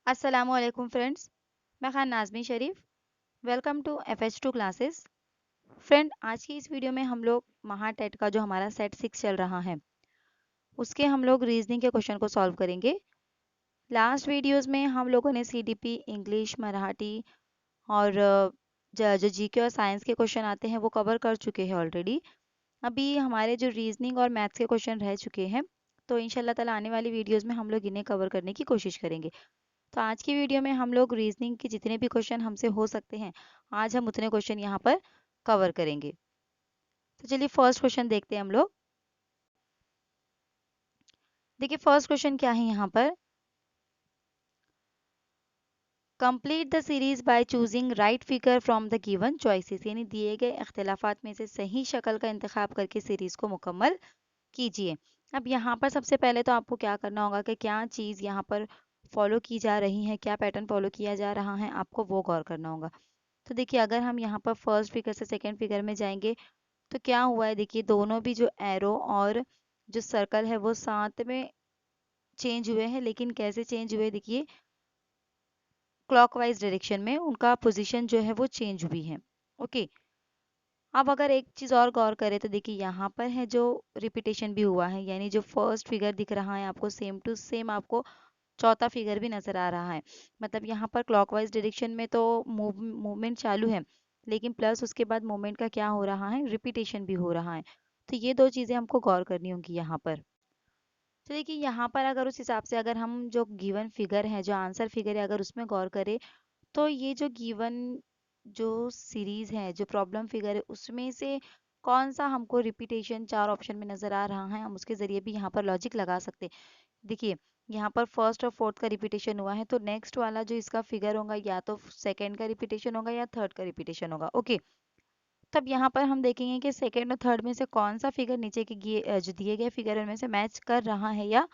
अस्सलामुअलैकुम फ्रेंड्स, मैं Khan Nazmi Sharif. Welcome to FH2 classes. Friend, आज की इस वीडियो में हम लोग महा टेट का जो हमारा सेट 6 चल रहा है उसके हम लोग रीजनिंग के क्वेश्चन को सॉल्व करेंगे। लास्ट वीडियोस में हम लोगों ने CDP, इंग्लिश, मराठी और जो GK और साइंस के क्वेश्चन आते हैं वो कवर कर चुके हैं ऑलरेडी। अभी हमारे जो रीजनिंग और मैथ्स के क्वेश्चन रह चुके हैं, तो इंशाल्लाह ताला आने वाली वीडियोस में हम लोग इन्हें कवर करने की कोशिश करेंगे। तो आज की वीडियो में हम लोग रीजनिंग के जितने भी क्वेश्चन हमसे हो सकते हैं, आज हम उतने क्वेश्चन यहाँ पर कवर करेंगे। तो चलिए फर्स्ट क्वेश्चन देखते हैं हम लोग। देखिए फर्स्ट क्वेश्चन क्या है यहाँ पर। Complete the series by choosing right figure from the given choices, यानी दिए गए इख्तिलाफात में से सही शक्ल का इंतखाब करके सीरीज को मुकम्मल कीजिए। अब यहाँ पर सबसे पहले तो आपको क्या करना होगा कि क्या चीज़ यहाँ पर फॉलो की जा रही है, क्या पैटर्न फॉलो किया जा रहा है, आपको वो गौर करना होगा। तो देखिए अगर हम यहाँ पर फर्स्ट फिगर से सेकंड फिगर में जाएंगे तो क्या हुआ है, देखिए दोनों भी जो एरो और जो सर्कल है वो साथ में चेंज हुए हैं, लेकिन कैसे चेंज हुए, देखिए क्लॉकवाइज डायरेक्शन में उनका पोजीशन जो है वो चेंज हुई है। ओके, अब अगर एक चीज़ और गौर करें तो देखिए यहाँ पर है जो रिपीटेशन भी हुआ है, यानी जो फर्स्ट फिगर दिख रहा है आपको सेम टू सेम आपको चौथा फिगर भी नजर आ रहा है। मतलब यहाँ पर क्लॉकवाइज डायरेक्शन में तो मूवमेंट चालू है, लेकिन प्लस उसके बाद मूवमेंट का क्या हो रहा है, रिपीटेशन भी हो रहा है। तो ये दो चीज़ें हमको गौर करनी होंगी यहाँ पर। तो देखिए यहाँ पर अगर उस हिसाब से अगर हम जो गिवन फिगर है, जो आंसर फिगर है, अगर उसमें गौर करें तो ये जो गिवन जो सीरीज है, जो प्रॉब्लम फिगर है, उसमें से कौन सा हमको रिपीटेशन चार ऑप्शन में नजर आ रहा है, हम उसके जरिए भी यहाँ पर लॉजिक लगा सकते हैं। देखिए यहाँ पर फर्स्ट और फोर्थ का रिपीटेशन हुआ है, तो नेक्स्ट वाला जो इसका फिगर होगा या तो सेकंड का रिपीटेशन होगा या थर्ड का रिपीटेशन होगा। ओके, तब यहाँ पर हम देखेंगे कि सेकंड और थर्ड में से कौन सा फिगर नीचे के जो दिए गए फिगर है उनमें से मैच कर रहा है या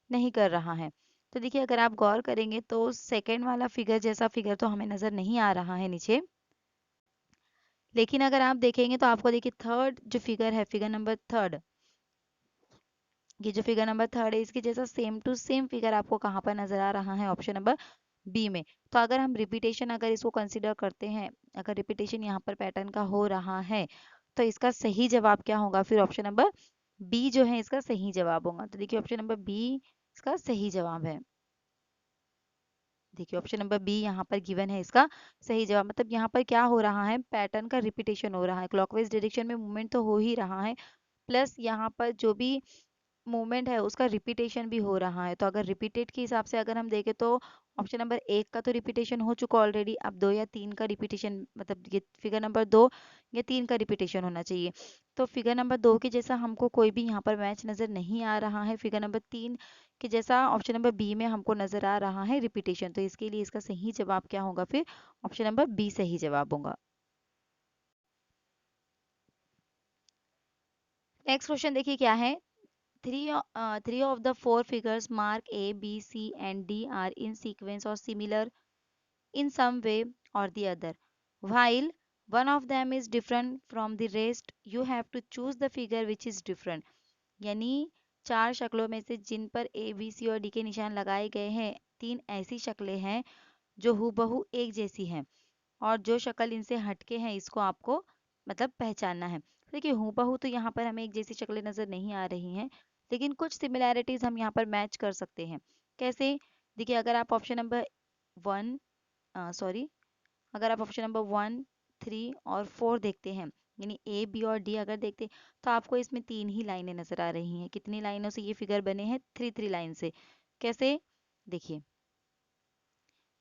नहीं कर रहा है। तो देखिए अगर आप गौर करेंगे तो सेकंड वाला फिगर जैसा फिगर तो हमें नजर नहीं आ रहा है नीचे, लेकिन अगर आप देखेंगे तो आपको देखिए थर्ड जो फिगर है, फिगर नंबर थर्ड, ये जो फिगर नंबर थर्ड है इसके जैसा सेम टू सेम फिगर आपको कहाँ पर नजर आ रहा है, ऑप्शन नंबर बी में। तो अगर हम रिपीटेशन अगर इसको कंसिडर करते हैं, अगर रिपीटेशन यहाँ पर पैटर्न का हो रहा है, तो इसका सही जवाब क्या होगा, फिर ऑप्शन नंबर बी जो है इसका सही जवाब होगा। तो देखिए ऑप्शन नंबर बी इसका सही जवाब है। देखिए ऑप्शन नंबर बी यहाँ पर गिवन है इसका सही जवाब। मतलब यहाँ पर क्या हो रहा है, पैटर्न का रिपीटेशन हो रहा है, क्लॉकवाइज डायरेक्शन में मूवमेंट तो हो ही रहा है, प्लस यहाँ पर जो भी मूवमेंट है उसका रिपीटेशन भी हो रहा है। तो अगर रिपीटेड के हिसाब से अगर हम देखें तो ऑप्शन नंबर एक का तो रिपीटेशन हो चुका ऑलरेडी, अब दो या तीन का रिपीटेशन, मतलब ये फिगर नंबर दो या तीन का रिपीटेशन होना चाहिए। तो फिगर नंबर दो के जैसा हमको कोई भी यहाँ पर मैच नजर नहीं आ रहा है, फिगर नंबर तीन के जैसा ऑप्शन नंबर बी में हमको नजर आ रहा है रिपीटेशन। तो इसके लिए इसका सही जवाब क्या होगा, फिर ऑप्शन नंबर बी सही जवाब होगा। नेक्स्ट क्वेश्चन देखिए क्या है। Three of the four figures mark A, B, C, and D are in sequence or similar in some way or the other. While one of them is different from the rest, you have to choose the figure which is different. यानी चार शक्लों में से जिन पर A, B, C और D के निशान लगाए गए हैं, तीन ऐसी शक्लें हैं जो हूबहू एक जैसी हैं, और जो शक्ल इनसे हटके हैं इसको आपको मतलब पहचानना है। देखिए हूबहू तो यहाँ पर हमें एक जैसी शक्लें नजर नहीं आ रही हैं, लेकिन कुछ सिमिलैरिटीज हम यहाँ पर मैच कर सकते हैं। कैसे, देखिए अगर आप ऑप्शन नंबर वन सॉरी अगर आप ऑप्शन नंबर वन, थ्री और फोर देखते हैं, यानी ए, बी और डी अगर देखते हैं, तो आपको इसमें तीन ही लाइनें नजर आ रही हैं। कितनी लाइनों से ये फिगर बने हैं, थ्री थ्री लाइन से। कैसे, देखिए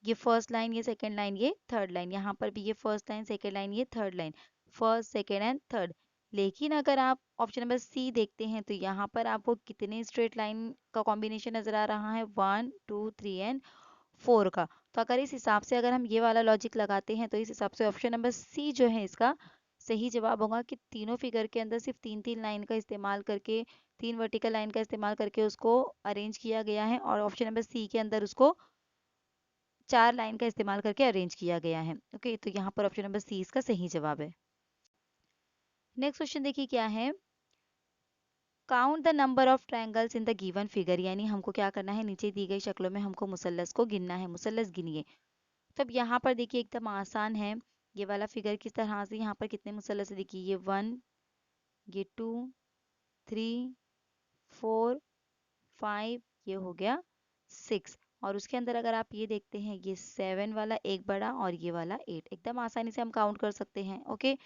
ये फर्स्ट लाइन, ये सेकंड लाइन, ये थर्ड लाइन, यहाँ पर भी ये फर्स्ट लाइन, सेकंड लाइन, ये third line, first second and third. लेकिन अगर आप ऑप्शन नंबर सी देखते हैं तो यहाँ पर आपको कितने स्ट्रेट लाइन का कॉम्बिनेशन नजर आ रहा है, one two three and four का। तो अगर इस हिसाब से अगर हम ये वाला लॉजिक लगाते हैं तो इस हिसाब से ऑप्शन नंबर सी जो है इसका सही जवाब होगा कि तीनों फिगर के अंदर सिर्फ तीन तीन लाइन का इस्तेमाल करके, तीन वर्टिकल लाइन का इस्तेमाल करके उसको अरेंज किया गया है, और ऑप्शन नंबर सी के अंदर उसको चार लाइन का इस्तेमाल करके अरेंज किया गया है। ओके, तो यहाँ पर ऑप्शन नंबर सी इसका सही जवाब है। नेक्स्ट क्वेश्चन देखिए क्या है। Count the number of triangles in the given figure, यानी हमको क्या करना है, नीचे दी गई शक्लों में हमको मुसल्लस को गिनना है, मुसल्लस गिनिए। तब यहाँ पर देखिए एकदम आसान है, ये वाला फिगर किस तरह से, यहाँ पर कितने मुसल्लस है देखिए, ये 1, ये 2, 3, 4, 5, ये हो गया 6, और उसके अंदर अगर आप ये देखते हैं, ये 7 वाला एक बड़ा और ये वाला 8, एकदम आसानी से हम काउंट कर सकते हैं। ओके,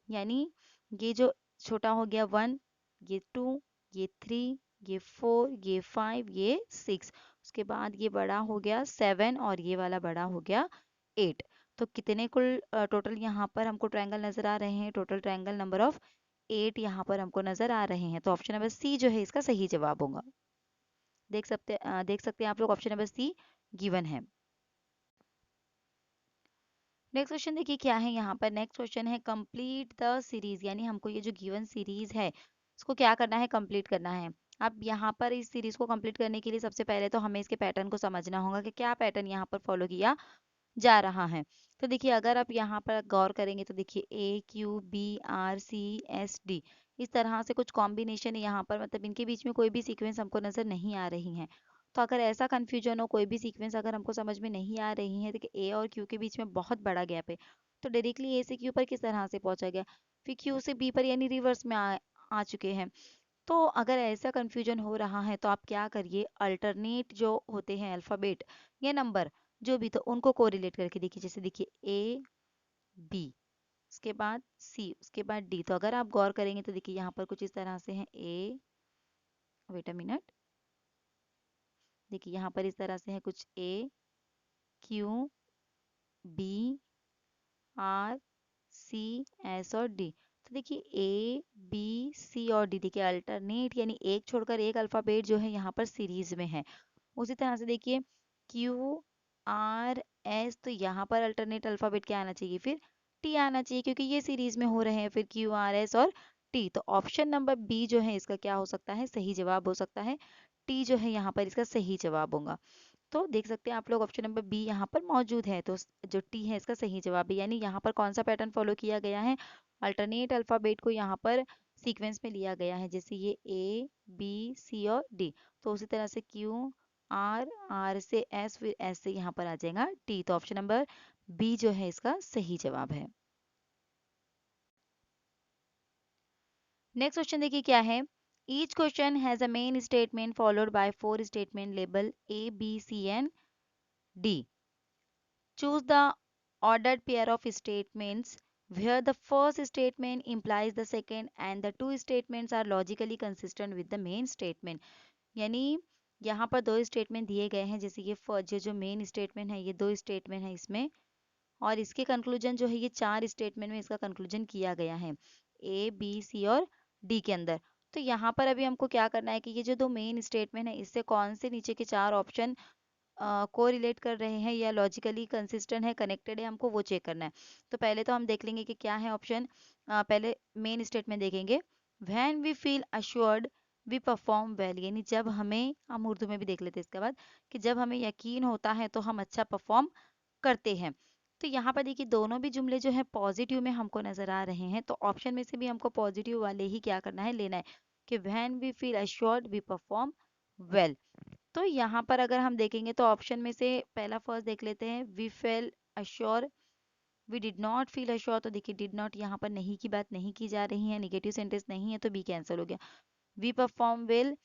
यानी ये जो छोटा हो गया 1, ये 2, ये 3, ये 4, ये 5, ये 6, उसके बाद ये बड़ा हो गया 7 और ये वाला बड़ा हो गया 8। तो कितने कुल टोटल यहाँ पर हमको ट्रायंगल नजर आ रहे हैं, टोटल ट्रायंगल नंबर ऑफ 8 यहाँ पर हमको नजर आ रहे हैं। तो ऑप्शन नंबर सी जो है इसका सही जवाब होगा। देख सकते हैं आप लोग, ऑप्शन नंबर सी गिवन है। नेक्स्ट क्वेश्चन देखिए क्या है यहाँ पर, नेक्स्ट क्वेश्चन है कंप्लीट द सीरीज, यानी हमको ये जो गिवन सीरीज है इसको क्या करना है, कंप्लीट करना है। अब यहाँ पर इस सीरीज को कंप्लीट करने के लिए सबसे पहले तो हमें इसके पैटर्न को समझना होगा कि क्या पैटर्न यहाँ पर फॉलो किया जा रहा है। तो देखिए अगर आप यहाँ पर गौर करेंगे तो देखिए A Q B R C S D, इस तरह से कुछ कॉम्बिनेशन यहाँ पर, मतलब इनके बीच में कोई भी सीक्वेंस हमको नजर नहीं आ रही है। तो अगर ऐसा कंफ्यूजन हो, कोई भी सीक्वेंस अगर हमको समझ में नहीं आ रही है, देखिए ए और क्यू के बीच में बहुत बड़ा गैप है, तो डायरेक्टली ए से क्यू पर किस तरह से पहुंचा गया, फिर क्यू से बी पर, यानी रिवर्स में आ चुके हैं। तो अगर ऐसा कंफ्यूजन हो रहा है तो आप क्या करिए, अल्टरनेट जो होते हैं अल्फाबेट या नंबर जो भी, तो उनको कोरिलेट करके देखिए। जैसे देखिए ए बी, उसके बाद सी, उसके बाद डी, तो अगर आप गौर करेंगे तो देखिए यहाँ पर कुछ इस तरह से है, ए, वेट अ मिनट, देखिए यहाँ पर इस तरह से है कुछ, A Q B R C S और डी। तो देखिए ए बी सी और डी, देखिए अल्टरनेट, यानी एक छोड़कर एक अल्फाबेट जो है यहाँ पर सीरीज में है। उसी तरह से देखिए क्यू आर एस, तो यहाँ पर अल्टरनेट अल्फाबेट क्या आना चाहिए, फिर टी आना चाहिए, क्योंकि ये सीरीज में हो रहे हैं, फिर क्यू आर एस और टी। तो ऑप्शन नंबर बी जो है इसका क्या हो सकता है, सही जवाब हो सकता है, टी जो है यहाँ पर इसका सही जवाब होगा। तो देख सकते हैं आप लोग, ऑप्शन नंबर बी यहाँ पर मौजूद है, तो जो टी है इसका सही जवाब है। यानी यहाँ पर कौन सा पैटर्न फॉलो किया गया है, अल्टरनेट अल्फाबेट को यहाँ पर सीक्वेंस में लिया गया है, जैसे ये ए बी सी और डी, तो उसी तरह से क्यू आर, आर से एस, फिर एस से यहाँ पर आ जाएगा टी। तो ऑप्शन नंबर बी जो है इसका सही जवाब है। नेक्स्ट क्वेश्चन देखिए क्या है, each question has a main statement followed by 4 statement label A B C and D. Choose the ordered pair of statements where the first statement implies the second and the two statements are logically consistent with the main statement। यानी यहाँ पर दो statement दिए गए हैं, जैसे ये first जो मेन स्टेटमेंट है, ये दो स्टेटमेंट है इसमें, और इसके कंक्लूजन जो है ये चार स्टेटमेंट में इसका कंक्लूजन किया गया है, ए बी सी और डी के अंदर। तो यहाँ पर अभी हमको क्या करना है कि ये जो दो मेन स्टेटमेंट है, इससे कौन से नीचे के चार ऑप्शन को रिलेट कर रहे हैं या लॉजिकली कंसिस्टेंट है, कनेक्टेड है, हमको वो चेक करना है। तो पहले तो हम देख लेंगे कि क्या है ऑप्शन। पहले मेन स्टेटमेंट देखेंगे, when we feel assured we perform well, यानी जब हमें, हम उर्दू में भी देख लेते हैं इसके बाद, कि जब हमें यकीन होता है तो हम अच्छा परफॉर्म करते हैं। तो यहाँ पर देखिए दोनों भी जुमले जो है पॉजिटिव में हमको नजर आ रहे हैं, तो ऑप्शन में से भी हमको पॉजिटिव वाले ही क्या करना है, लेना है, कि when we feel assured we perform well. तो यहाँ पर अगर हम देखेंगे तो ऑप्शन में से पहला फर्स्ट देख लेते हैं, we fail assure, we did not feel assure, तो देखिए डिड नॉट यहाँ पर नहीं की बात नहीं की जा रही है, निगेटिव सेंटेंस नहीं है, तो बी कैंसिल हो गया। वी परफॉर्म वेल,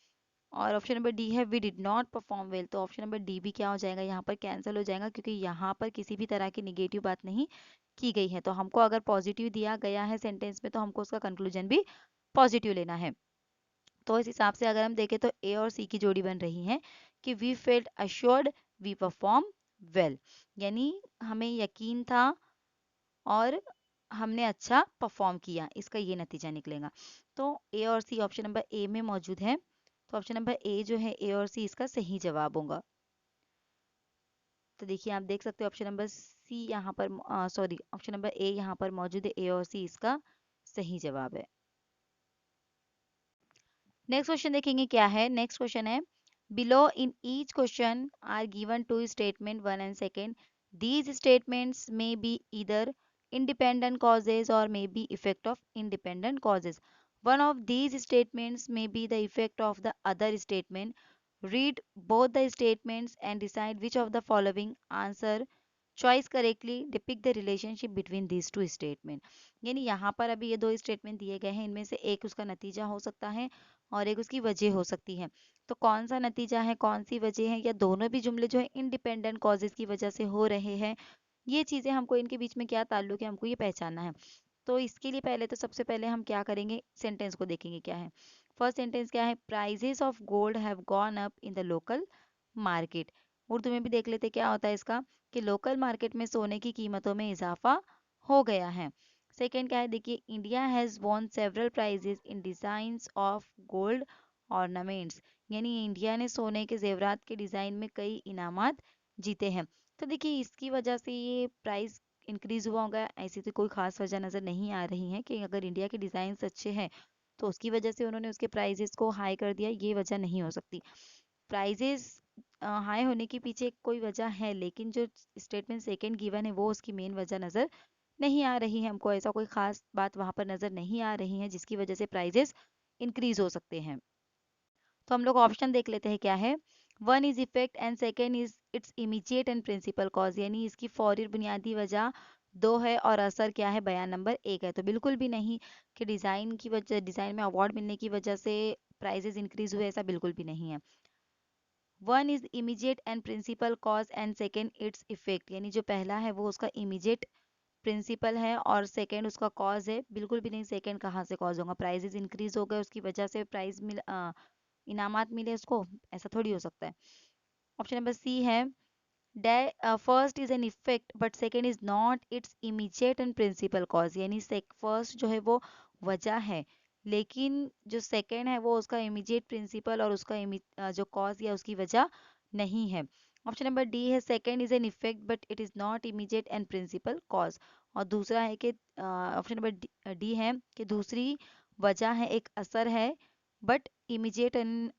और ऑप्शन नंबर डी है we did not perform well, तो ऑप्शन नंबर डी भी क्या हो जाएगा, यहाँ पर कैंसिल हो जाएगा, क्योंकि यहाँ पर किसी भी तरह की निगेटिव बात नहीं की गई है। तो हमको अगर पॉजिटिव दिया गया है सेंटेंस में, तो हमको उसका कंक्लूजन भी पॉजिटिव लेना है। तो इस हिसाब से अगर हम देखें तो ए और सी की जोड़ी बन रही है कि we felt assured we perform well, यानी हमें यकीन था और हमने अच्छा परफॉर्म किया, इसका ये नतीजा निकलेगा। तो ए और सी ऑप्शन नंबर ए में मौजूद है, तो ऑप्शन नंबर ए जो है, ए और सी इसका सही जवाब होगा। तो देखिए आप देख सकते हो ऑप्शन नंबर सी यहाँ पर, सॉरी ऑप्शन नंबर ए यहाँ पर मौजूद है, ए और सी इसका सही जवाब है। नेक्स्ट क्वेश्चन देखेंगे क्या है, नेक्स्ट क्वेश्चन है, below in each question are given two statement one and second, these statements may be either independent causes or may be effect of independent causes. One of these statements may be the effect of the other statement. Read both the statements and decide which of the following answer choice correctly depict the relationship between these two statement. यानी यहाँ पर अभी ये दो statement दिए गए हैं, इनमें से एक उसका नतीजा हो सकता है और एक उसकी वजह हो सकती है। तो कौन सा नतीजा है, कौन सी वजह है, या दोनों भी जुमले जो है इंडिपेंडेंट कॉजेज की वजह से हो रहे हैं, ये चीज़ें हमको इनके बीच में क्या ताल्लुक है हमको ये पहचानना है। तो इसके लिए पहले तो सबसे पहले हम क्या करेंगे, सेंटेंस को देखेंगे क्या है। फर्स्ट सेंटेंस क्या है, prices of gold have gone up in the local market. Urdu में भी देख लेते क्या होता है इसका, कि लोकल मार्केट में सोने की कीमतों में इजाफा हो गया है। सेकेंड क्या है, देखिए, India has won several prizes in designs of gold ornaments. यानी इंडिया ने सोने के जेवरात के डिजाइन में कई इनामात जीते हैं। तो देखिए इसकी वजह से ये प्राइस इंक्रीज हुआ होगा, ऐसी तो कोई खास वजह नज़र नहीं आ रही है कि अगर इंडिया के डिज़ाइन अच्छे हैं तो उसकी वजह से उन्होंने उसके प्राइजेस को हाई कर दिया, ये वजह नहीं हो सकती। प्राइजेस हाई होने के पीछे कोई वजह है, लेकिन जो स्टेटमेंट सेकंड गिवन है वो उसकी मेन वजह नज़र नहीं आ रही है। हमको ऐसा कोई खास बात वहाँ पर नज़र नहीं आ रही है जिसकी वजह से प्राइजेस इंक्रीज हो सकते हैं। तो हम लोग ऑप्शन देख लेते हैं क्या है। One is effect and second is its immediate and principal cause, यानी इसकी फौरी बुनियादी वजह दो है और असर क्या है, बयान नंबर एक है। तो बिल्कुल भी नहीं कि डिज़ाइन की वजह, डिज़ाइन में अवार्ड मिलने की वजह से प्राइजेस इंक्रीज हुए, ऐसा बिल्कुल भी नहीं है। One is immediate and principal cause and second its effect, यानी जो पहला है वो उसका इमीडिएट प्रिंसिपल है और सेकेंड उसका कॉज है। बिल्कुल भी नहीं, सेकेंड कहाँ से कॉज होगा, प्राइजेस इंक्रीज हो गए उसकी वजह से प्राइज मिल इनामात मिले उसको, ऐसा थोड़ी हो सकता है। ऑप्शन नंबर सी है, first is an effect but second is not its immediate and principal cause, यानी फर्स्ट जो है वो वजह है, लेकिन जो सेकेंड है वो उसका इमीडिएट प्रिंसिपल और उसका जो कॉज या उसकी वजह नहीं है। ऑप्शन नंबर डी है, second is an effect but it is not immediate and principal cause, और दूसरा है कि ऑप्शन नंबर डी है कि दूसरी वजह है, एक असर है, but immediate and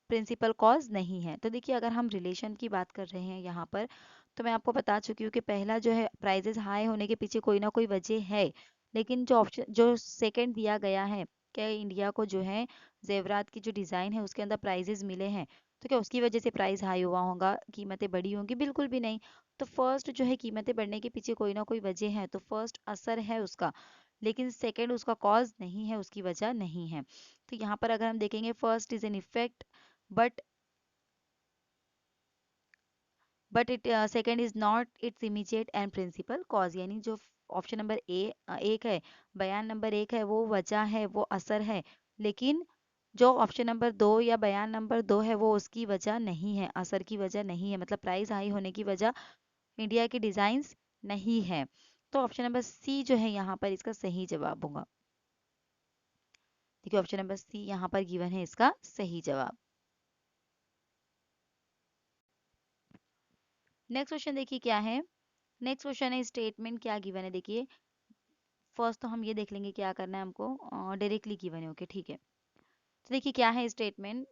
principal cause नहीं है। तो देखिए अगर हम रिलेशन की बात कर रहे हैं यहाँ पर, तो मैं आपको बता चुकी हूँ कि पहला जो है प्राइजेस हाई होने के पीछे कोई ना कोई वजह है, लेकिन जो ऑप्शन जो सेकंड दिया गया है क्या इंडिया को जो है जेवरात की जो डिज़ाइन है उसके अंदर प्राइजेस मिले हैं, तो क्या उसकी वजह से प्राइस हाई हुआ होगा, कीमतें बढ़ी होंगी, बिल्कुल भी नहीं। तो फर्स्ट जो है कीमतें बढ़ने के पीछे कोई ना कोई वजह है, तो फर्स्ट असर है उसका, लेकिन सेकंड उसका कॉज नहीं है, उसकी वजह नहीं है। तो यहाँ पर अगर हम देखेंगे, first is an effect but it second is not its immediate and principal cause, यानी जो ऑप्शन नंबर एक है, बयान नंबर एक है, वो वजह है, वो असर है, लेकिन जो ऑप्शन नंबर दो या बयान नंबर दो है वो उसकी वजह नहीं है, असर की वजह नहीं है, मतलब प्राइस हाई होने की वजह इंडिया के डिजाइन्स नहीं है। तो ऑप्शन नंबर सी जो है यहाँ पर इसका सही जवाब होगा। देखिए ऑप्शन नंबर सी यहाँ पर गिवन है इसका सही जवाब। नेक्स्ट क्वेश्चन देखिए क्या है। नेक्स्ट क्वेश्चन है, स्टेटमेंट क्या गिवन है, देखिए फर्स्ट तो हम ये देख लेंगे क्या करना है हमको, डायरेक्टली गिवन है, ओके ठीक है। तो देखिए क्या है statement,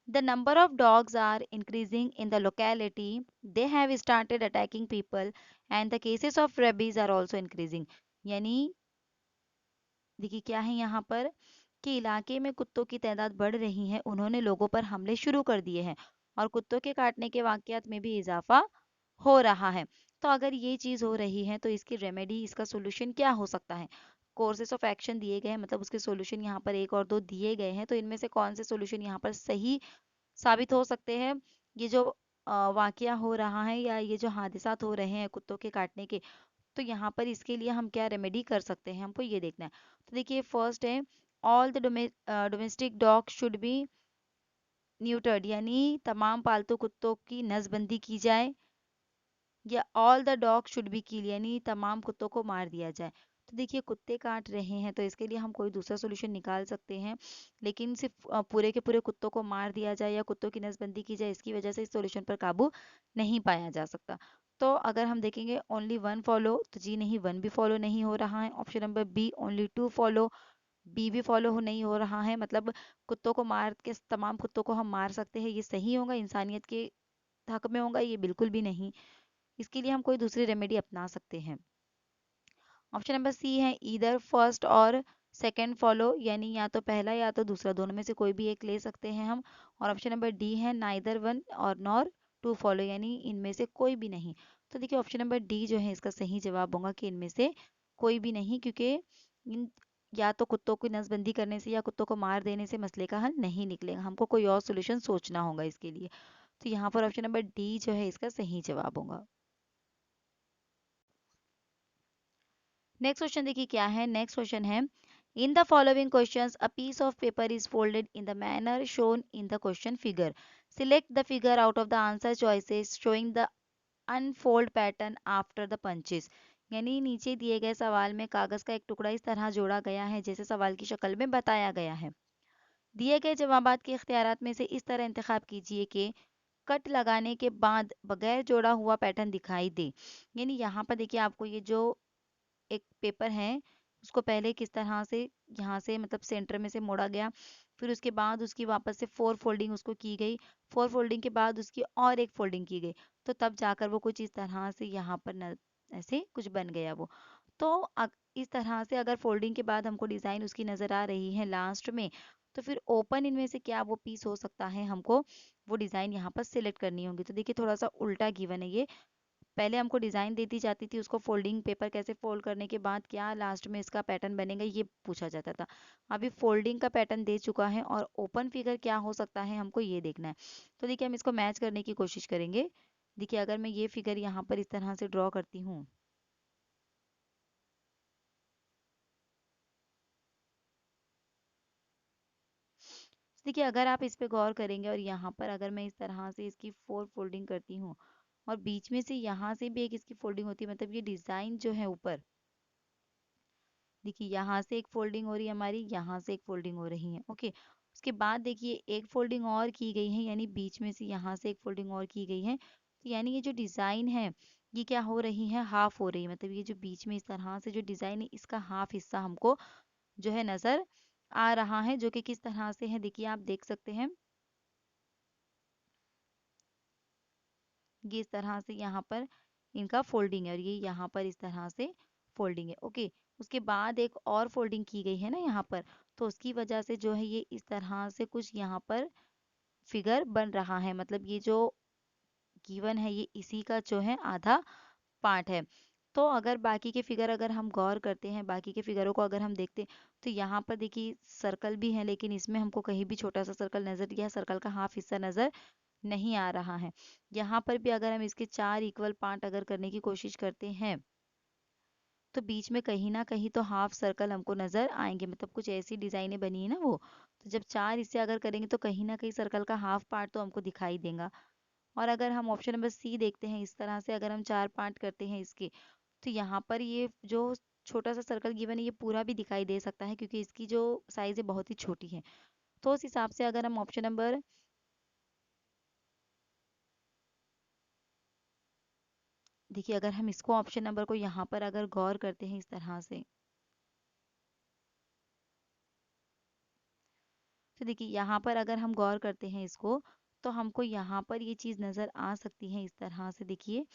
the number of dogs are increasing in the locality, they have started attacking people and the cases of rabies are also increasing. यानी देखिए क्या है यहाँ पर, कि इलाके में कुत्तों की तादाद बढ़ रही है, उन्होंने लोगों पर हमले शुरू कर दिए हैं और कुत्तों के काटने के वाकयात में भी इजाफा हो रहा है। तो अगर ये चीज़ हो रही है तो इसकी रेमेडी, इसका सोल्यूशन क्या हो सकता है। कोर्सेस ऑफ एक्शन दिए गए हैं, मतलब उसके सोल्यूशन यहाँ पर एक और दो दिए गए हैं, तो इनमें से कौन से सोल्यूशन यहाँ पर सही साबित हो सकते हैं। ये जो वाकया हो रहा है या ये जो हादसात हो रहे हैं कुत्तों के काटने के, तो यहाँ पर इसके लिए हम क्या रेमेडी कर सकते हैं, हमको ये देखना है। तो देखिए फर्स्ट है, all the domestic dog should be neutered, यानी तमाम पालतू कुत्तों की नसबंदी की जाए, या all the dog should be kill, यानी तमाम कुत्तों को मार दिया जाए। तो देखिए कुत्ते काट रहे हैं तो इसके लिए हम कोई दूसरा सोल्यूशन निकाल सकते हैं, लेकिन सिर्फ पूरे के पूरे कुत्तों को मार दिया जाए या कुत्तों की नसबंदी की जाए, इसकी वजह से इस सोल्यूशन पर काबू नहीं पाया जा सकता। तो अगर हम देखेंगे ओनली वन फॉलो, तो जी नहीं, वन भी फॉलो नहीं हो रहा है। Option number B, only two follow, B भी फॉलो हो नहीं हो रहा है, मतलब कुत्तों को मार के तमाम कुत्तों को हम मार सकते हैं, ये सही होगा, इंसानियत के हक में होगा, ये बिल्कुल भी नहीं। इसके लिए हम कोई दूसरी रेमेडी अपना सकते हैं। ऑप्शन नंबर सी है ईदर फर्स्ट और सेकंड फॉलो, यानी या तो पहला या तो दूसरा, दोनों में से कोई भी एक ले सकते हैं हम। और ऑप्शन नंबर डी है नाइदर वन और नॉर टू फॉलो, यानी इनमें से कोई भी नहीं। तो देखिए ऑप्शन नंबर डी जो है इसका सही जवाब होगा कि इनमें से कोई भी नहीं, क्योंकि इन या तो कुत्तों की नसबंदी करने से या कुत्तों को मार देने से मसले का हल नहीं निकलेगा, हमको कोई और सोल्यूशन सोचना होगा इसके लिए। तो यहाँ पर ऑप्शन नंबर डी जो है इसका सही जवाब होगा। नेक्स्ट क्वेश्चन देखिए क्या है। नेक्स्ट क्वेश्चन है in the following questions a piece of paper is folded in the manner shown in the question figure. Select the figure out of the answer choices showing the unfold pattern after the punches. यानी नीचे दिए गए सवाल में कागज का एक टुकड़ा इस तरह जोड़ा गया है जैसे सवाल की शक्ल में बताया गया है। दिए गए जवाबात के इख्तियारात में से इस तरह इंतखाब कीजिए कि कट लगाने के बाद बगैर जोड़ा हुआ पैटर्न दिखाई दे। यानी यहाँ पर देखिए आपको ये जो एक पेपर है उसको पहले किस तरह से यहाँ से मतलब सेंटर में से मोड़ा गया, फिर उसके बाद उसकी वापस से फोर फोल्डिंग उसको की गई, फोर फोल्डिंग के बाद उसकी और एक फोल्डिंग की गई, तो तब जाकर वो कुछ इस तरह से यहाँ पर ऐसे कुछ बन गया वो। तो इस तरह से अगर फोल्डिंग के बाद हमको डिज़ाइन उसकी नज़र आ रही है लास्ट में, तो फिर ओपन इनमें से क्या वो पीस हो सकता है, हमको वो डिज़ाइन यहाँ पर सिलेक्ट करनी होगी। तो देखिए थोड़ा सा उल्टा गिवन है ये। पहले हमको डिज़ाइन दे दी जाती थी, उसको फोल्डिंग पेपर कैसे फोल्ड करने के बाद क्या लास्ट में इसका पैटर्न बनेगा ये पूछा जाता था। अभी फोल्डिंग का पैटर्न दे चुका है और ओपन फिगर क्या हो सकता है हमको ये देखना है। तो देखिए हम इसको मैच करने की कोशिश करेंगे। देखिए अगर मैं ये फिगर यहाँ पर इस तरह से ड्रॉ करती हूँ, देखिए अगर आप इस पे गौर करेंगे और यहाँ पर अगर मैं इस तरह से इसकी फोर फोल्डिंग करती हूँ और बीच में से यहाँ से भी एक इसकी फोल्डिंग होती है, मतलब ये डिज़ाइन जो है ऊपर, देखिए यहाँ से एक फोल्डिंग हो रही है हमारी, यहाँ से एक फोल्डिंग हो रही है, ओके। उसके बाद देखिए एक फोल्डिंग और की गई है, यानी बीच में से यहाँ से एक फोल्डिंग और की गई है, तो यानी ये जो डिज़ाइन है ये क्या हो रही है, हाफ हो रही है। मतलब ये जो बीच में इस तरह से जो डिज़ाइन है इसका हाफ हिस्सा हमको जो है नज़र आ रहा है, जो कि किस तरह से है देखिए आप देख सकते हैं। ये इस तरह से यहाँ पर इनका फोल्डिंग है और ये यहाँ पर इस तरह से फोल्डिंग है, ओके। उसके बाद एक और फोल्डिंग की गई है ना यहाँ पर, तो उसकी वजह से जो है ये इस तरह से कुछ यहाँ पर फिगर बन रहा है। मतलब ये जो गिवन है ये इसी का जो है आधा पार्ट है। तो अगर बाकी के फिगर अगर हम गौर करते हैं, बाकी के फिगरों को अगर हम देखते हैं, तो यहाँ पर देखिए सर्कल भी है, लेकिन इसमें हमको कहीं भी छोटा सा सर्कल नजर या सर्कल का हाफ हिस्सा नजर नहीं आ रहा है। यहाँ पर भी अगर हम इसके चार इक्वल पार्ट अगर करने की कोशिश करते हैं, तो बीच में कहीं ना कहीं तो हाफ सर्कल हमको नजर आएंगे, मतलब कुछ ऐसी डिजाइनें बनी है ना वो। तो जब चार हिस्से अगर करेंगे तो कहीं ना कहीं सर्कल का हाफ पार्ट तो हमको दिखाई देगा। और अगर हम ऑप्शन नंबर सी देखते हैं, इस तरह से अगर हम चार पार्ट करते हैं इसके, तो यहाँ पर ये जो छोटा सा सर्कल गिवन है ये पूरा भी दिखाई दे सकता है, क्योंकि इसकी जो साइज है बहुत ही छोटी है। तो उस हिसाब से अगर हम ऑप्शन नंबर, देखिए अगर हम इसको ऑप्शन नंबर को यहाँ पर अगर गौर करते हैं इस तरह से, तो देखिए यहाँ पर अगर हम गौर करते हैं इसको, तो हमको यहाँ पर ये चीज़ नज़र आ सकती है इस तरह से। देखिए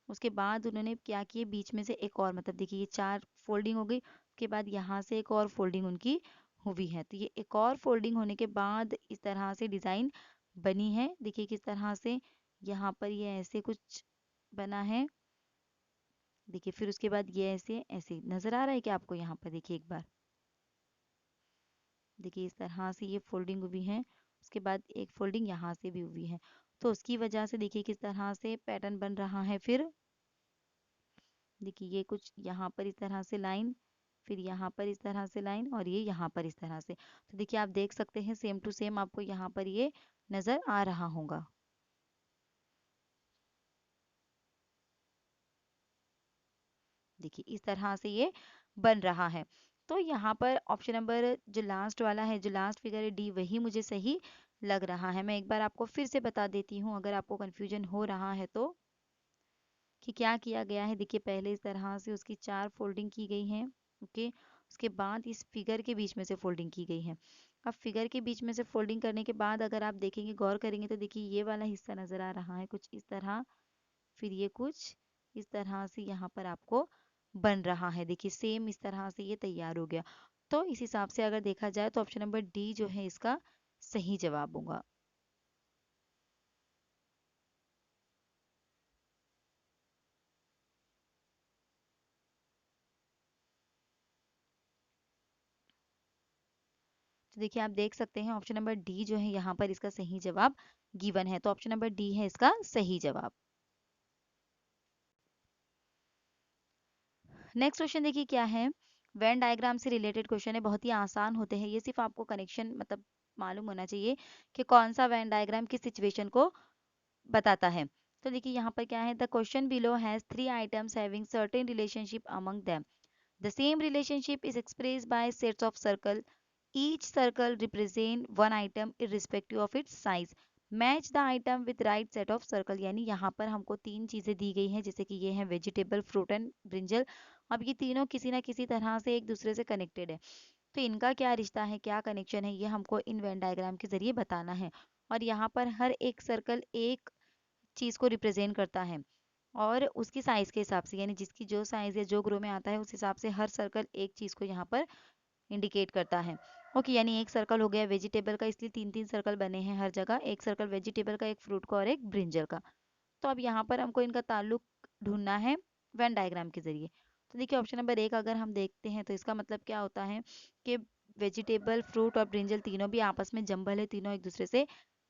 उसके बाद उन्होंने क्या किए, बीच में से एक और, मतलब देखिए ये चार फोल्डिंग हो गई, उसके बाद यहाँ से एक और फोल्डिंग उनकी हुई है, तो ये एक और फोल्डिंग होने के बाद इस तरह से डिज़ाइन बनी है। देखिए किस तरह से यहाँ पर ये ऐसे कुछ बना है। देखिए फिर उसके बाद ये ऐसे ऐसे नज़र आ रहा है कि आपको यहाँ पर देखिए एक बार, देखिए इस तरह से ये फोल्डिंग हुई है, उसके बाद एक फोल्डिंग यहाँ से भी हुई है। तो उसकी वजह से देखिए किस तरह से पैटर्न बन रहा है। फिर देखिए ये कुछ यहाँ पर इस तरह से लाइन, फिर यहाँ पर इस तरह से लाइन और ये यहाँ पर इस तरह से। तो देखिए आप देख सकते हैं सेम टू सेम आपको यहाँ पर ये नज़र आ रहा होगा। देखिए इस तरह से ये बन रहा है। तो यहाँ पर ऑप्शन नंबर जो लास्ट वाला है, जो लास्ट फिगर है डी, वही मुझे सही लग रहा है। मैं एक बार आपको फिर से बता देती हूँ अगर आपको कन्फ्यूजन हो रहा है तो, कि क्या किया गया है। देखिए पहले इस तरह से उसकी चार फोल्डिंग की गई है, ओके। उसके बाद इस फिगर के बीच में से फोल्डिंग की गई है। अब फिगर के बीच में से फोल्डिंग करने के बाद अगर आप देखेंगे गौर करेंगे तो देखिए ये वाला हिस्सा नज़र आ रहा है कुछ इस तरह, फिर ये कुछ इस तरह से यहाँ पर आपको बन रहा है। देखिए सेम इस तरह से ये तैयार हो गया। तो इस हिसाब से अगर देखा जाए तो ऑप्शन नंबर डी जो है इसका सही जवाब होगा। तो देखिए आप देख सकते हैं ऑप्शन नंबर डी जो है यहाँ पर इसका सही जवाब गिवन है, तो ऑप्शन नंबर डी है इसका सही जवाब। नेक्स्ट क्वेश्चन देखिए क्या है। वेन डायग्राम से रिलेटेड क्वेश्चन है, बहुत ही आसान होते हैं ये, सिर्फ आपको कनेक्शन मतलब मालूम होना चाहिए कि कौन सा वेन डायग्राम किस सिचुएशन को बताता है। तो देखिए यहाँ पर क्या है, the question below has three items having certain relationship among them. The same relationship is expressed by sets of circle, each circle represent one item irrespective of its size, match the item with right set of circle. यानी यहाँ पर हमको तीन चीजें दी गई हैं, जैसे कि ये है वेजिटेबल, फ्रूट एंड ब्रिंजल। अब ये तीनों किसी ना किसी तरह से एक दूसरे से कनेक्टेड है, तो इनका क्या रिश्ता है, क्या कनेक्शन है, ये हमको इन वेन डायग्राम के जरिए बताना है। और यहाँ पर हर एक सर्कल एक चीज को रिप्रेजेंट करता है और उसकी साइज के हिसाब से, यानी जिसकी जो साइज या जो ग्रो में आता है उस हिसाब से हर सर्कल एक चीज को यहाँ पर इंडिकेट करता है। ओके, यानी एक सर्कल हो गया वेजिटेबल का, इसलिए तीन तीन सर्कल बने हैं हर जगह, एक सर्कल वेजिटेबल का, एक फ्रूट का और एक ब्रिंजल का। तो अब यहाँ पर हमको इनका ताल्लुक ढूंढना है वेन डायग्राम के जरिए। तो देखिए ऑप्शन नंबर एक अगर हम देखते हैं तो इसका मतलब क्या होता है कि वेजिटेबल, फ्रूट और ब्रिंजल तीनों भी आपस में जंबल है, तीनों एक दूसरे से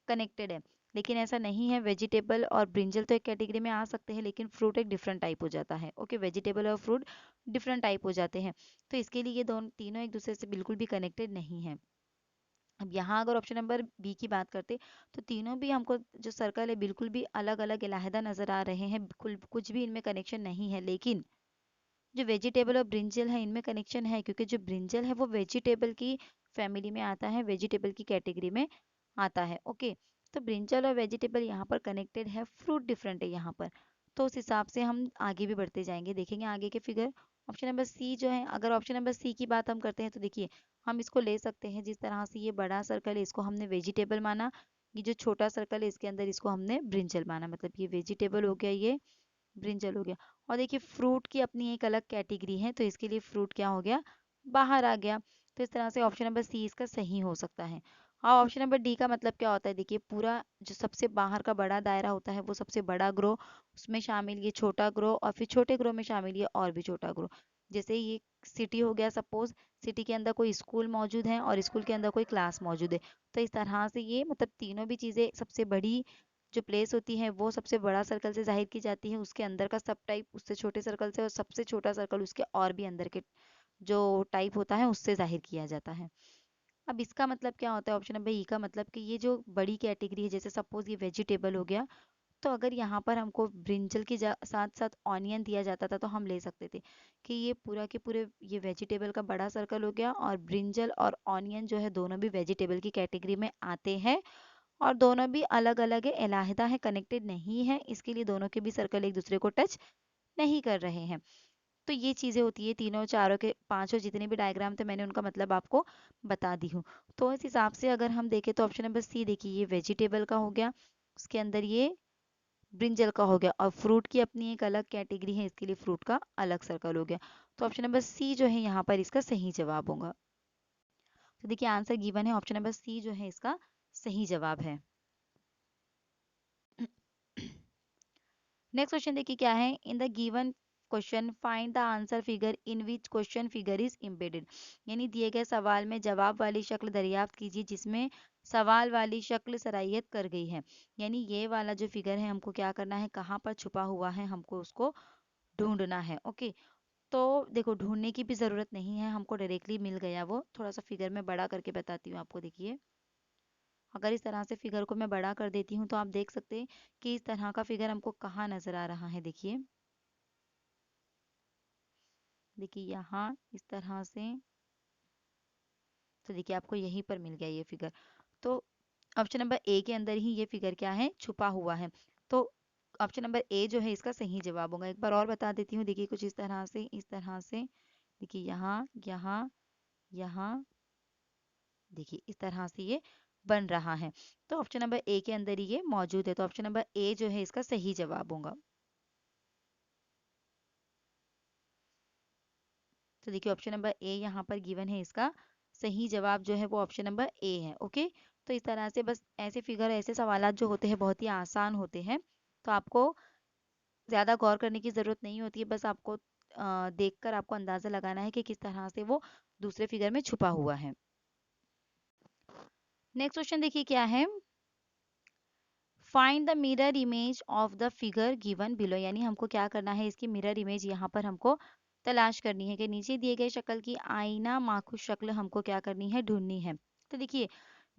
कनेक्टेड है। लेकिन ऐसा नहीं है, वेजिटेबल और ब्रिंजल तो एक कैटेगरी में आ सकते हैं लेकिन फ्रूट एक डिफरेंट टाइप हो जाता है। ओके, वेजिटेबल और फ्रूट डिफरेंट टाइप हो जाते हैं, तो इसके लिए ये दोनों तीनों एक दूसरे से बिल्कुल भी कनेक्टेड नहीं है। अब यहाँ अगर ऑप्शन नंबर बी की बात करते तो तीनों भी हमको जो सर्कल है बिल्कुल भी अलग अलग अलहदा नजर आ रहे हैं, बिल्कुल कुछ भी इनमें कनेक्शन नहीं है। लेकिन जो वेजिटेबल और ब्रिंजल है इनमें कनेक्शन है, क्योंकि जो ब्रिंजल है वो वेजिटेबल की फैमिली में आता है, वेजिटेबल की कैटेगरी में आता है। ओके, तो ब्रिंजल और वेजिटेबल यहाँ पर कनेक्टेड है, फ्रूट डिफरेंट है यहाँ पर। तो उस हिसाब से हम आगे भी बढ़ते जाएंगे, देखेंगे आगे के फिगर। ऑप्शन नंबर सी जो है, अगर ऑप्शन नंबर सी की बात हम करते हैं तो देखिए हम इसको ले सकते हैं जिस तरह से, ये बड़ा सर्कल है इसको हमने वेजिटेबल माना, ये जो छोटा सर्कल है इसके अंदर इसको हमने ब्रिंजल माना, मतलब ये वेजिटेबल हो गया, ये ब्रिंजल हो गया। और देखिए फ्रूट की अपनी एक अलग कैटेगरी है, तो इसके लिए फ्रूट क्या हो गया, बाहर आ गया। तो इस तरह से ऑप्शन नंबर सी इसका सही हो सकता है। और ऑप्शन नंबर डी का मतलब क्या होता है, देखिए पूरा जो सबसे बाहर का बड़ा दायरा होता है वो सबसे बड़ा ग्रो, उसमें शामिल ये छोटा ग्रो, और फिर छोटे ग्रो में शामिल ये और भी छोटा ग्रो। जैसे ये सिटी हो गया, सपोज सिटी के अंदर कोई स्कूल मौजूद है और स्कूल के अंदर कोई क्लास मौजूद है, तो इस तरह से ये मतलब तीनों भी चीज़ें, सबसे बड़ी जो प्लेस होती है वो सबसे बड़ा सर्कल से जाहिर की जाती है, उसके अंदर का सब टाइप उससे छोटे सर्कल से, और सबसे छोटा सर्कल उसके और भी अंदर के जो टाइप होता है उससे जाहिर किया जाता है। अब इसका मतलब क्या होता है, ऑप्शन नंबर ई का मतलब कि ये जो बड़ी कैटेगरी है, जैसे सपोज ये वेजिटेबल हो गया, तो अगर यहाँ पर हमको ब्रिंजल के साथ साथ ऑनियन दिया जाता था तो हम ले सकते थे कि ये पूरा के पूरे ये वेजिटेबल का बड़ा सर्कल हो गया, और ब्रिंजल और ऑनियन जो है दोनों भी वेजिटेबल की कैटेगरी में आते हैं, और दोनों भी अलग अलग है, अलहदा है, कनेक्टेड नहीं है, इसके लिए दोनों के भी सर्कल एक दूसरे को टच नहीं कर रहे हैं। तो ये चीज़ें होती है, तीनों चारों के पांचों जितने भी डायग्राम थे मैंने उनका मतलब आपको बता दी हूँ। तो इस हिसाब से अगर हम देखें तो ऑप्शन नंबर सी देखिए, ये वेजिटेबल का हो गया, उसके अंदर ये ब्रिंजल का हो गया, और फ्रूट की अपनी एक अलग कैटेगरी है, इसके लिए फ्रूट का अलग सर्कल हो गया। तो ऑप्शन नंबर सी जो है यहाँ पर इसका सही जवाब होगा। तो देखिए आंसर गिवन है, ऑप्शन नंबर सी जो है इसका सही जवाब है। नेक्स्ट क्वेश्चन देखिए क्या है, in the given question find the answer figure in which question figure is embedded. यानी दिए गए सवाल में जवाब वाली शक्ल दरियाफ्त कीजिए जिसमें सवाल वाली शक्ल सराहियत कर गई है। यानी ये वाला जो फिगर है हमको क्या करना है, कहाँ पर छुपा हुआ है हमको उसको ढूंढना है। ओके, तो देखो ढूंढने की भी ज़रूरत नहीं है, हमको डायरेक्टली मिल गया वो। थोड़ा सा फिगर में बड़ा करके बताती हूँ आपको, देखिए अगर इस तरह से फिगर को मैं बड़ा कर देती हूँ तो आप देख सकते हैं कि इस तरह का फिगर हमको कहाँ नज़र आ रहा है। देखिए देखिए यहाँ इस तरह से, तो देखिए आपको यहीं पर मिल गया ये फिगर। तो ऑप्शन नंबर ए के अंदर ही ये फिगर क्या है, छुपा हुआ है। तो ऑप्शन नंबर ए जो है इसका सही जवाब होगा। एक बार और बता देती हूँ, देखिए कुछ इस तरह से, इस तरह से, देखिए यहाँ यहाँ यहाँ, देखिए इस तरह से ये बन रहा है। तो ऑप्शन नंबर ए के अंदर ही ये मौजूद है, तो ऑप्शन नंबर ए जो है इसका सही जवाब होगा। तो देखिए ऑप्शन नंबर ए यहाँ पर गिवन है, इसका सही जवाब जो है वो ऑप्शन नंबर ए है। ओके, तो इस तरह से बस ऐसे फिगर, ऐसे सवालात जो होते हैं बहुत ही आसान होते हैं, तो आपको ज़्यादा गौर करने की ज़रूरत नहीं होती है, बस आपको देखकर आपको अंदाज़ा लगाना है कि किस तरह से वो दूसरे फिगर में छुपा हुआ है। नेक्स्ट क्वेश्चन देखिए क्या है, find the mirror image of the figure given below, यानी हमको क्या करना है, इसकी मिरर इमेज यहाँ पर हमको तलाश करनी है कि नीचे दिए गए शक्ल की आईना माखुश शक्ल हमको क्या करनी है, ढूंढनी है। तो देखिए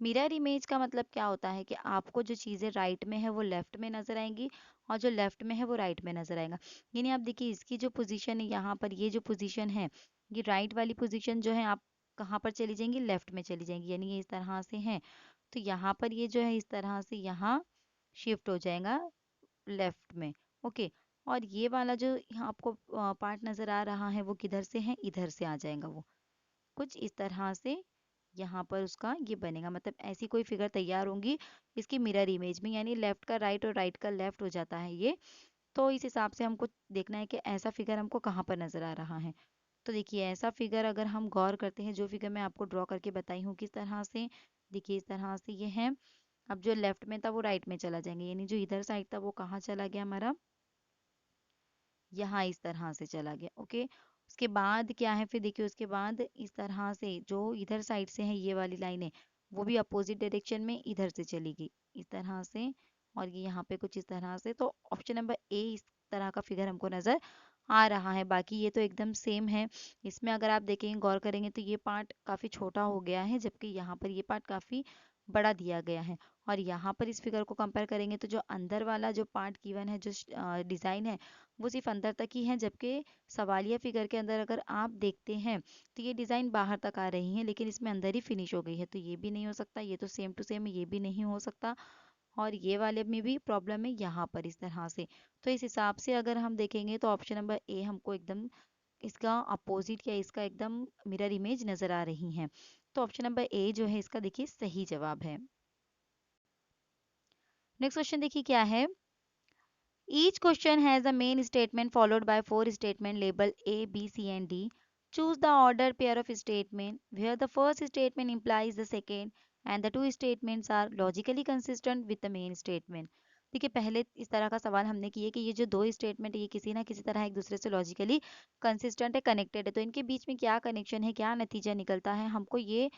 मिरर इमेज का मतलब क्या होता है कि आपको जो चीज़ें राइट में है वो लेफ्ट में नजर आएंगी, और जो लेफ्ट में है वो राइट में नजर आएगा। यानी आप देखिए इसकी जो पोजीशन है यहाँ पर, ये जो पोजीशन है, ये राइट वाली पोजीशन जो है, आप कहाँ पर चली जाएंगी, लेफ्ट में चली जाएंगी, यानी ये इस तरह से है। तो यहाँ पर ये जो है इस तरह से यहाँ शिफ्ट हो जाएगा लेफ्ट में। ओके, और ये वाला जो यहाँ आपको पार्ट नजर आ रहा है वो किधर से है, इधर से आ जाएगा, वो कुछ इस तरह से यहाँ पर उसका ये बनेगा। मतलब ऐसी कोई फिगर तैयार होंगी इसकी मिरर इमेज में, यानी लेफ्ट का राइट और राइट का लेफ्ट हो जाता है ये। तो इस हिसाब से हमको देखना है कि ऐसा फिगर हमको कहाँ पर नजर आ रहा है। तो देखिए ऐसा फिगर अगर हम गौर करते हैं, जो फिगर मैं आपको ड्रॉ करके बताई हूँ किस तरह से, देखिए इस तरह से ये है। अब जो लेफ्ट में था वो राइट में चला जाएंगे, यानी जो इधर साइड था वो कहाँ चला गया हमारा, यहाँ इस तरह से चला गया। ओके, उसके बाद क्या है फिर देखिए, उसके बाद इस तरह से जो इधर साइड से है ये वाली लाइन है, वो भी अपोजिट डायरेक्शन में इधर से चली गई इस तरह से, और ये यहाँ पे कुछ इस तरह से। तो ऑप्शन नंबर ए इस तरह का फिगर हमको नजर आ रहा है। बाकी ये तो एकदम सेम है। इसमें अगर आप देखेंगे, गौर करेंगे, तो ये पार्ट काफी छोटा हो गया है, जबकि यहाँ पर ये पार्ट काफी बड़ा दिया गया है। और यहाँ पर इस फिगर को कंपेयर करेंगे तो जो अंदर वाला जो पार्ट गिवन है, जो डिजाइन है, वो सिर्फ अंदर तक ही है, जबकि सवालिया फिगर के अंदर अगर आप देखते हैं तो ये डिज़ाइन बाहर तक आ रही है, लेकिन इसमें अंदर ही फिनिश हो गई है। तो ये भी नहीं हो सकता, ये तो सेम टू सेम है, ये भी नहीं हो सकता, और ये वाले में भी प्रॉब्लम है यहाँ पर इस तरह से। तो इस हिसाब से अगर हम देखेंगे तो ऑप्शन नंबर ए हमको एकदम इसका अपोजिट या इसका एकदम मिरर इमेज नजर आ रही है। तो ऑप्शन नंबर ए जो है इसका देखिए सही जवाब है। नेक्स्ट क्वेश्चन देखिए क्या है, each question has a main statement followed by four statements labeled A, B, C, and D. Choose the ordered pair of statements where the first statement implies the second and the two statements are logically consistent with the main statement. देखिए पहले इस तरह का सवाल हमने किया कि ये जो दो स्टेटमेंट है ये किसी ना किसी तरह एक दूसरे से लॉजिकली कंसिस्टेंट है, कनेक्टेड है, तो इनके बीच में क्या कनेक्शन है, क्या नतीजा निकलता है, हमको ये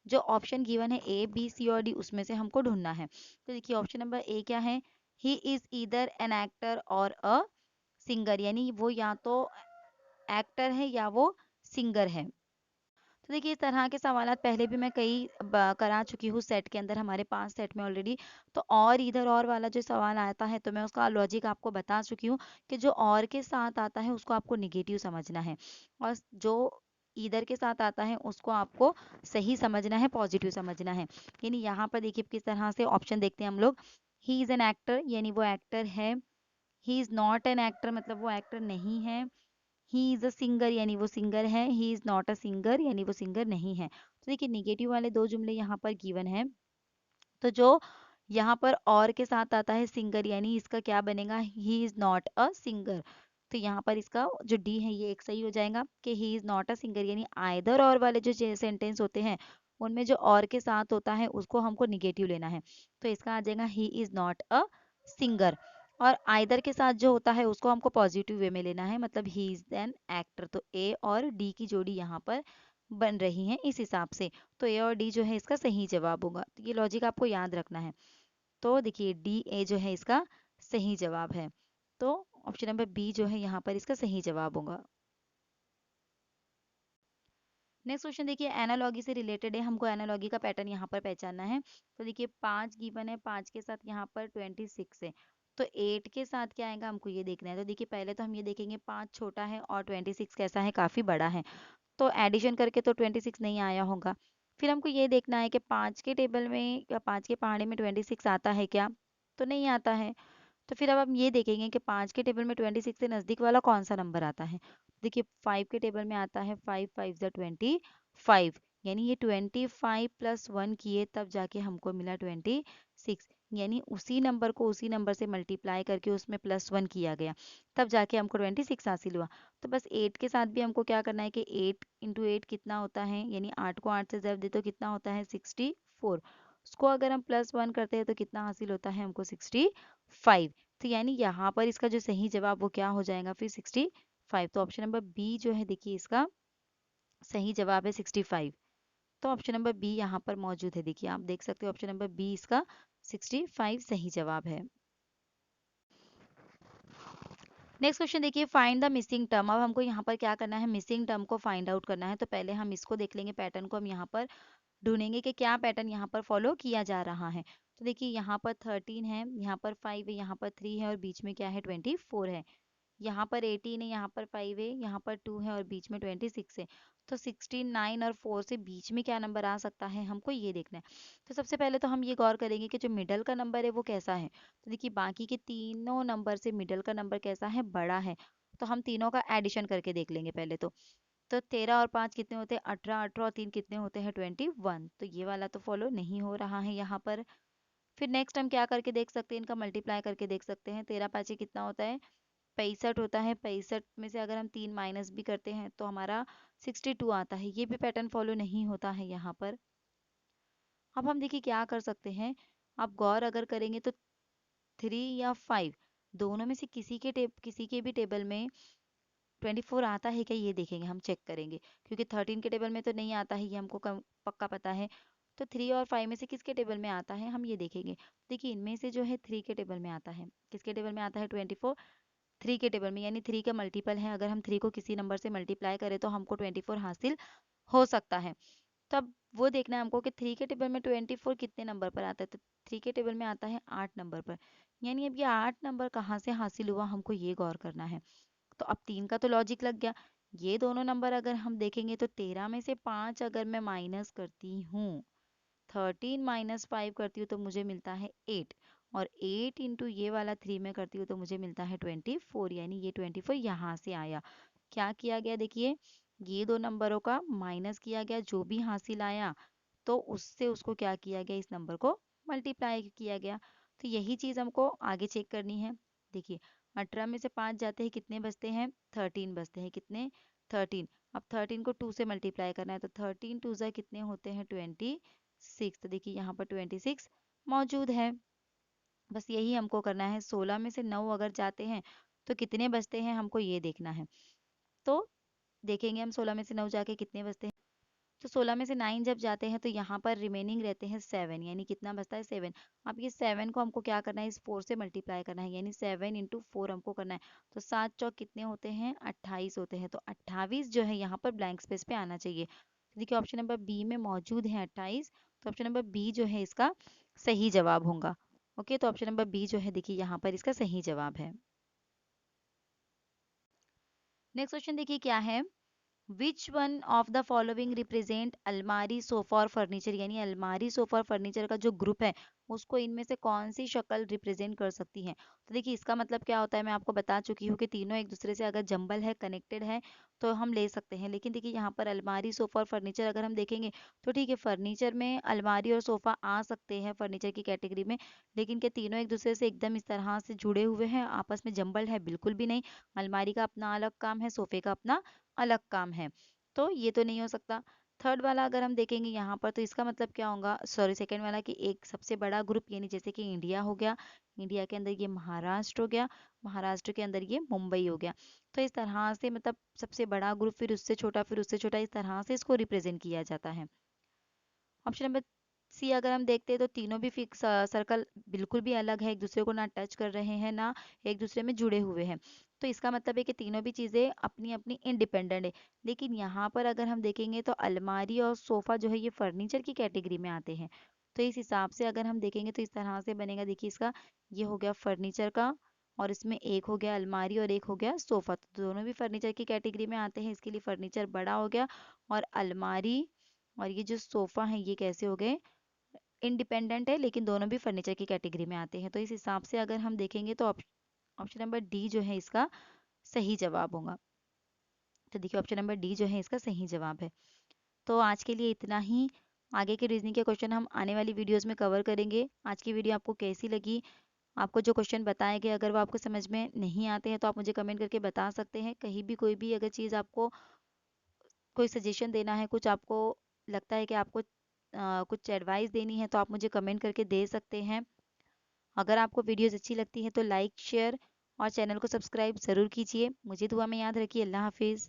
जो ऑप्शन गिवन है ए बी सी और डी उसमें से हमको ढूंढना है। तो देखिए ऑप्शन नंबर ए क्या है, he is either an actor और अ सिंगर, यानी वो या तो एक्टर है या वो सिंगर है। तो देखिए इस तरह के सवालात पहले भी मैं कई करा चुकी हूँ सेट के अंदर, हमारे 5 सेट में ऑलरेडी। तो और इधर और वाला जो सवाल आता है तो मैं उसका लॉजिक आपको बता चुकी हूँ कि जो और के साथ आता है उसको आपको निगेटिव समझना है, और जो इधर के साथ आता है उसको आपको सही समझना है, पॉजिटिव समझना है। यानी यहाँ पर देखिए किस तरह से ऑप्शन देखते हैं हम लोग, ही इज एन एक्टर यानी वो एक्टर है, he is not an actor मतलब वो एक्टर नहीं है, ही इज अ सिंगर यानी वो सिंगर है, he is not a singer यानी वो सिंगर नहीं है। तो देखिए निगेटिव वाले दो जुमले यहाँ पर गिवन है, तो जो यहाँ पर और के साथ आता है सिंगर, यानी इसका क्या बनेगा, he is not a singer. तो यहाँ पर इसका जो डी है ये एक सही हो जाएगा कि he is not a singer, यानी आइदर और वाले जो सेंटेंस होते हैं उनमें जो और के साथ होता है उसको हमको निगेटिव लेना है। तो इसका आ जाएगा he is not a singer, और आइदर के साथ जो होता है उसको हमको पॉजिटिव वे में लेना है, मतलब ही इज एन एक्टर। तो ए और डी की जोड़ी यहाँ पर बन रही है इस हिसाब से। तो ए और डी जो है इसका सही जवाब होगा, तो ये लॉजिक आपको याद रखना है। तो देखिए डी ए जो है इसका सही जवाब है, तो ऑप्शन नंबर बी जो है यहाँ पर इसका सही जवाब होगा। नेक्स्ट क्वेश्चन देखिए एनालॉगी से रिलेटेड है, हमको एनालॉगी का पैटर्न यहाँ पर पहचानना है। तो देखिए 5 गिवन है, 5 के साथ यहाँ पर 26 है, तो 8 के साथ क्या आएगा हमको ये देखना है। तो देखिए पहले तो हम ये देखेंगे 5 छोटा है और 26 कैसा है, काफ़ी बड़ा है, तो एडिशन करके तो 26 नहीं आया होगा। फिर हमको ये देखना है कि 5 के टेबल में या 5 के पहाड़े में 26 आता है क्या, तो नहीं आता है। तो फिर अब हम ये देखेंगे कि 5 के टेबल में 26 से नज़दीक वाला कौन सा नंबर आता है। देखिए 5 के टेबल में आता है 5 5 ज़ा 25, यानी ये 25 +1 किए तब जाके हमको मिला 26, यानी उसी नंबर को उसी नंबर से मल्टीप्लाई करके उसमें +1 किया गया, तब जाके हमको 26 हासिल हुआ। तो बस 8 के साथ भी हमको क्या करना है कि 8 इंटू 8 कितना होता है, यानी 8 को 8 से ज़रब दे तो कितना होता है 64। उसको अगर हम +1 करते हैं तो कितना हासिल होता है हमको 65। तो यानी यहाँ पर इसका जो सही जवाब वो क्या हो जाएगा फिर 65। तो ऑप्शन नंबर बी जो है देखिए इसका सही जवाब है 65। तो ऑप्शन नंबर बी यहाँ पर मौजूद है। देखिए आप देख सकते हो ऑप्शन नंबर बी इसका 65 सही जवाब है। नेक्स्ट क्वेश्चन देखिए, फाइंड द मिसिंग टर्म। अब हमको यहाँ पर क्या करना है, मिसिंग टर्म को फाइंड आउट करना है। तो पहले हम इसको देख लेंगे, पैटर्न को हम यहाँ पर ढूंढेंगे कि क्या पैटर्न यहाँ पर फॉलो किया जा रहा है। तो देखिए यहाँ पर 13 है, यहाँ पर 5 है, यहाँ पर 3 है और बीच में क्या है 24 है। यहाँ पर 18 है, यहाँ पर 5 है, यहाँ पर 2 है और बीच में 26 है। तो 16, 9 और 4 से बीच में क्या नंबर आ सकता है हमको ये देखना है। तो सबसे पहले तो हम ये गौर करेंगे कि जो मिडल का नंबर है वो कैसा है। तो देखिए बाकी के तीनों नंबर से मिडल का नंबर कैसा है, बड़ा है। तो हम तीनों का एडिशन करके देख लेंगे पहले तो 13 और 5 कितने होते हैं 18, 18 और 3 कितने होते हैं 21। तो ये वाला तो फॉलो नहीं हो रहा है यहाँ पर। फिर नेक्स्ट हम क्या करके देख सकते हैं, इनका मल्टीप्लाई करके देख सकते हैं। 13 5 कितना होता है 65 होता है। 65 में से अगर हम 3 माइनस भी करते हैं तो हमारा 62 आता है। ये भी पैटर्न फॉलो नहीं होता है यहाँ पर। अब हम देखिए क्या कर सकते हैं, आप गौर अगर करेंगे तो 3 या 5 दोनों में से किसी के भी टेबल में 24 आता है क्या, ये देखेंगे, हम चेक करेंगे। क्योंकि 13 के टेबल में तो नहीं आता है, ये हमको पक्का पता है। तो 3 और 5 में से किसके टेबल में आता है हम ये देखेंगे। देखिए इनमें से जो है 3 के टेबल में आता है। किसके टेबल में आता है 24, 3 के टेबल में, यानी 3 का मल्टीपल है। अगर हम 3 को किसी नंबर से मल्टीप्लाई करें तो हमको 24 हासिल हो सकता है। तब वो देखना है हमको कि 3 के टेबल में 24 कितने नंबर पर आता है। तो 3 के टेबल में आता है 8 नंबर पर। यानी अब ये 8 नंबर कहाँ से हासिल हुआ हमको ये गौर करना है। तो अब 3 का तो लॉजिक लग गया। ये दोनों नंबर अगर हम देखेंगे तो 13 में से 5 अगर मैं माइनस करती हूँ, 13 माइनस 5 करती हूँ तो मुझे मिलता है 8। और 8 इंटू ये वाला 3 में करती हूँ तो मुझे मिलता है 24। यानी ये 24 यहाँ से आया। क्या किया गया देखिए, ये दो नंबरों का माइनस किया गया, जो भी हासिल आया तो उससे उसको क्या किया गया, इस नंबर को मल्टीप्लाई किया गया। तो यही चीज़ हमको आगे चेक करनी है। देखिए 18 में से 5 जाते हैं, कितने बचते हैं 13 बचते हैं, कितने 13। अब 13 को 2 से मल्टीप्लाई करना है तो 13 टू ज़ा कितने होते हैं 26। तो देखिए यहाँ पर 26 मौजूद है। बस यही हमको करना है। 16 में से 9 अगर जाते हैं तो कितने बचते हैं हमको ये देखना है। तो देखेंगे हम 16 में से 9 जाके कितने बचते हैं। तो 16 में से 9 जब जाते हैं तो यहाँ पर रिमेनिंग रहते हैं 7, यानी कितना बचता है 7। अब ये 7 को हमको क्या करना है, इस 4 से मल्टीप्लाई करना है, यानी 7 इंटू 4 हमको करना है। तो 7 चौक कितने होते हैं 28 होते हैं। तो 28 जो है यहाँ पर ब्लैंक स्पेस पे आना चाहिए। तो देखिए ऑप्शन नंबर बी में मौजूद है 28। तो ऑप्शन नंबर बी जो है इसका सही जवाब होगा। ओके, तो ऑप्शन नंबर बी जो है देखिए यहाँ पर इसका सही जवाब है। नेक्स्ट क्वेश्चन देखिए क्या है, which one of the following represent अलमारी सोफा और फर्नीचर। यानी अलमारी सोफा और फर्नीचर का जो ग्रुप है उसको इनमें से कौन सी शक्ल रिप्रेजेंट कर सकती है। तो देखिए इसका मतलब क्या होता है, मैं आपको बता चुकी हूँ कि तीनों एक दूसरे से अगर जंबल है, कनेक्टेड है तो हम ले सकते हैं। लेकिन देखिए यहाँ पर अलमारी सोफा और फर्नीचर अगर हम देखेंगे तो ठीक है, फर्नीचर में अलमारी और सोफा आ सकते हैं फर्नीचर की कैटेगरी में। लेकिन क्या तीनों एक दूसरे से एकदम इस तरह से जुड़े हुए हैं, आपस में जंबल है, बिल्कुल भी नहीं। अलमारी का अपना अलग काम है, सोफे का अपना अलग काम है। तो ये तो नहीं हो सकता। थर्ड वाला अगर हम देखेंगे यहाँ पर तो इसका मतलब क्या होगा, सॉरी सेकंड वाला, कि एक सबसे बड़ा ग्रुप, यानी जैसे कि इंडिया हो गया, इंडिया के अंदर ये महाराष्ट्र हो गया, महाराष्ट्र के अंदर ये मुंबई हो गया। तो इस तरह से मतलब सबसे बड़ा ग्रुप, फिर उससे छोटा, फिर उससे छोटा, इस तरह से इसको रिप्रेजेंट किया जाता है। ऑप्शन नंबर सी अगर हम देखते हैं तो तीनों भी फिक्स सर्कल बिल्कुल भी अलग है, एक दूसरे को ना टच कर रहे हैं ना एक दूसरे में जुड़े हुए हैं। तो इसका मतलब है कि तीनों भी चीज़ें अपनी अपनी इंडिपेंडेंट है। लेकिन यहाँ पर अगर हम देखेंगे तो अलमारी और सोफ़ा जो है ये फर्नीचर की कैटेगरी में आते हैं। तो इस हिसाब से अगर हम देखेंगे तो इस तरह से बनेगा। देखिए इसका ये हो गया फर्नीचर का, और इसमें एक हो गया अलमारी और एक हो गया सोफ़ा। तो दोनों भी फर्नीचर की कैटेगरी में आते हैं, इसके लिए फर्नीचर बड़ा हो गया। और अलमारी और ये जो सोफ़ा है ये कैसे हो गए, इंडिपेंडेंट है, लेकिन दोनों भी फर्नीचर की कैटेगरी में आते हैं। तो इस हिसाब से अगर हम देखेंगे तो ऑप्शन नंबर डी जो है इसका सही जवाब होगा। तो देखिए ऑप्शन नंबर डी जो है इसका सही जवाब है। तो आज के लिए इतना ही। आगे के रीजनिंग के क्वेश्चन हम आने वाली वीडियोस में कवर करेंगे। आज की वीडियो आपको कैसी लगी? आपको जो क्वेश्चन बताए गए अगर वो आपको समझ में नहीं आते हैं तो आप मुझे कमेंट करके बता सकते हैं। कहीं भी कोई भी अगर चीज़ आपको कोई सजेशन देना है, कुछ आपको लगता है कि आपको कुछ एडवाइस देनी है तो आप मुझे कमेंट करके दे सकते हैं। अगर आपको वीडियोस अच्छी लगती है तो लाइक शेयर और चैनल को सब्सक्राइब ज़रूर कीजिए। मुझे दुआ में याद रखिए। अल्लाह हाफिज़।